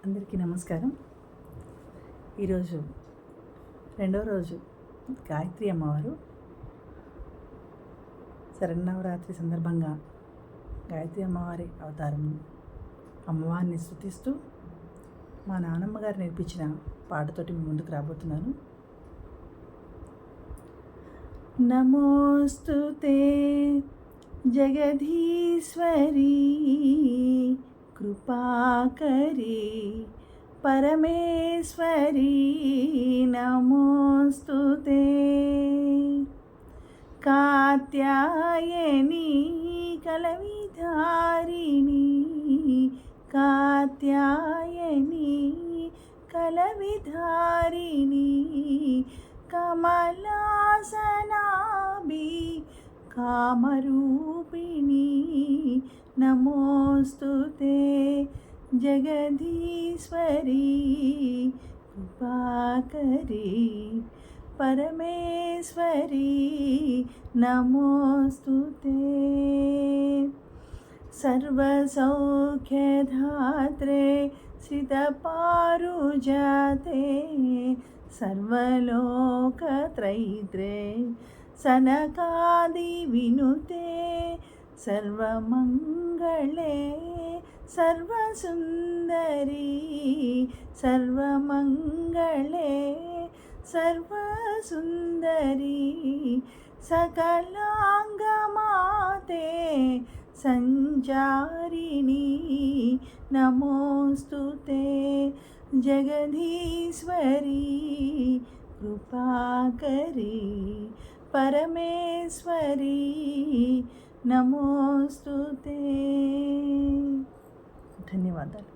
అందరికీ నమస్కారం. ఈరోజు రెండవ రోజు గాయత్రి అమ్మవారు శరన్నవరాత్రి సందర్భంగా గాయత్రి అమ్మవారి అవతారం అమ్మవారిని స్తుతిస్తూ మా నానమ్మ గారు నేర్పించిన పాటతోటి మీ ముందుకు రాబోతున్నాను. నమోస్తుతే జగదీశ్వరీ కృపాకరీ పరమేశ్వరీ నమోస్తుతే కాత్యాయని కలవిధారిణి కాత్యాయని కలవిధారిణి కమలాసనాభి కామరూపిణి నమోస్తుతే జగదీశ్వరీ కృపాకరీ పరమేశ్వరీ నమోస్తుతే సర్వసౌఖ్యధాత్రే శ్రితపారుజాతే సర్వలోకత్రైత్రే సనకాదివినుతే సర్వమంగళే సర్వసుందరీ సర్వమంగళే సర్వసుందరీ సకలాంగమాతే సంచారిణి నమోస్తుతే జగదీశ్వరీ కృపాకరీ పరమేశ్వరీ నమోస్తుతే. ధన్యవాదాలు.